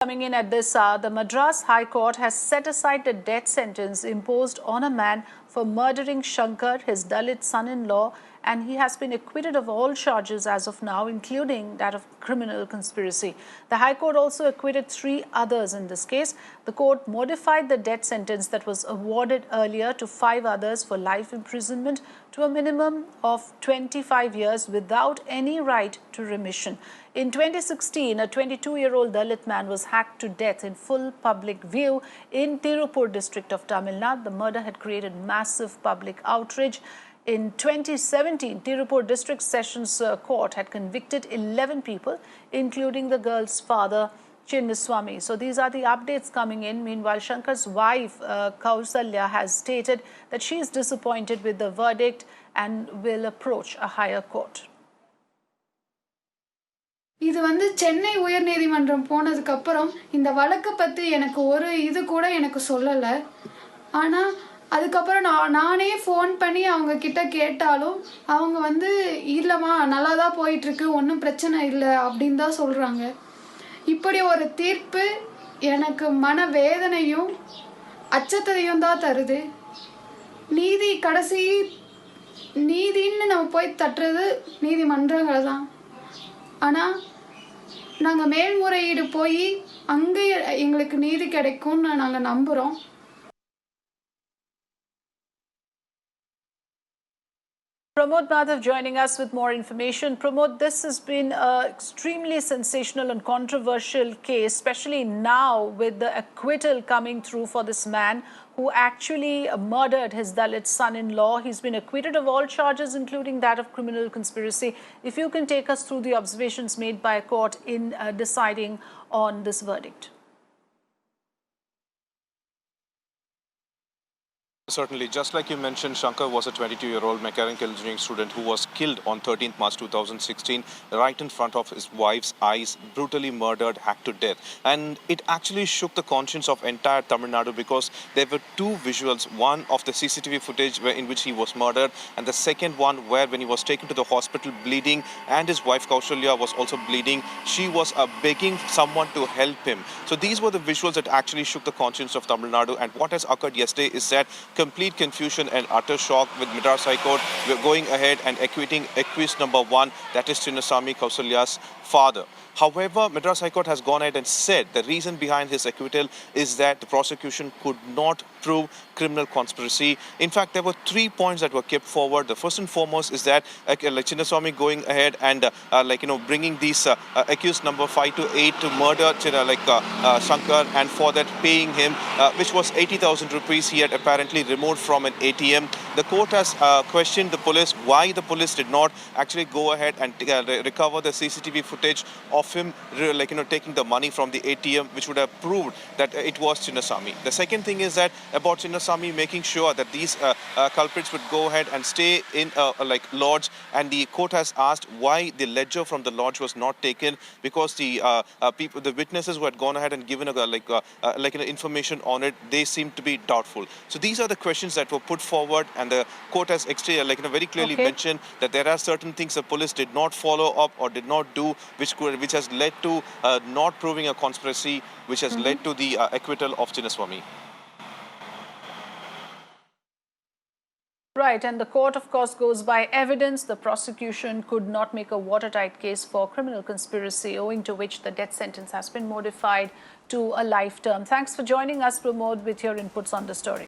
Coming in at this hour, the Madras High Court has set aside the death sentence imposed on a man for murdering Shankar, his Dalit son-in-law, and he has been acquitted of all charges as of now, including that of criminal conspiracy. The High Court also acquitted 3 others in this case. The court modified the death sentence that was awarded earlier to 5 others for life imprisonment to a minimum of 25 years without any right to remission. In 2016, a 22-year-old Dalit man was hacked to death in full public view in Tirupur district of Tamil Nadu. The murder had created massive public outrage. In 2017, Tirupur District Sessions Court had convicted 11 people, including the girl's father, Chinnaswamy. So these are the updates coming in. Meanwhile, Shankar's wife, Kausalya, has stated that she is disappointed with the verdict and will approach a higher court. இது சென்னை உயர்நீதிமன்றம் போனதுக்கு அப்புறம் இந்த வழக்க பத்தி எனக்கு ஒரு இது கூட எனக்கு சொல்லல. ஆனா அதுக்கு அப்புறம் நானே ஃபோன் பண்ணி அவங்க கிட்ட கேட்டாலும் அவங்க இல்லமா நல்லா தான் போயிட்டு இருக்கு, ஒண்ணும் பிரச்சனை இல்ல அப்படினு தான் சொல்றாங்க. இப்படி ஒரு தீர்ப்பு எனக்கு மனவேதனையும் அச்சத்தையும் தான் தருது. நீதி கடைசி நீதின்னு நம்ம போய் தட்டுறது நீதிமன்றங்கள தான். ஆனா நாங்க மேல்முறையீடு போய் அங்க எங்களுக்கு நீதி கிடைக்கும்னு நாங்க நம்புறோம். Pramod Madhav joining us with more information. Pramod, this has been an extremely sensational and controversial case, especially now with the acquittal coming through for this man who actually murdered his Dalit son-in-law. He's been acquitted of all charges, including that of criminal conspiracy. If you can take us through the observations made by a court in deciding on this verdict. Certainly. Just like you mentioned, Shankar was a 22-year-old mechanical engineering student who was killed on 13th March 2016 right in front of his wife's eyes, brutally murdered, hacked to death. And it actually shook the conscience of entire Tamil Nadu because there were 2 visuals, one of the CCTV footage in which he was murdered, and the second one where when he was taken to the hospital bleeding and his wife Kausalya was also bleeding, she was begging someone to help him. So these were the visuals that actually shook the conscience of Tamil Nadu. And what has occurred yesterday is that complete confusion and utter shock with Madras High Court. We're going ahead and acquitting accused number 1, that is Chinnaswamy, Kausalya's father. However, Madras High Court has gone ahead and said the reason behind his acquittal is that the prosecution could not prove criminal conspiracy. In fact, there were 3 points that were kept forward. The first and foremost is that Chinnaswamy going ahead and bringing these accused number 5 to 8 to murder Shankar, and for that paying him, which was 80,000 rupees he had apparently removed from an ATM. The court has questioned the police why the police did not actually go ahead and recover the CCTV footage of him taking the money from the ATM, which would have proved that it was Chinnaswamy. The second thing is that about Chinnaswamy making sure that these culprits would go ahead and stay in lodge, and the court has asked why the ledger from the lodge was not taken, because the the witnesses who had gone ahead and given information on it, they seem to be doubtful. So these are the questions that were put forward, and the court has very clearly mentioned that there are certain things the police did not follow up or did not do, which has led to not proving a conspiracy, which has led to the acquittal of Chinnaswamy. Right, and the court, of course, goes by evidence. The prosecution could not make a watertight case for criminal conspiracy, owing to which the death sentence has been modified to a life term. Thanks for joining us, Pramod, with your inputs on the story.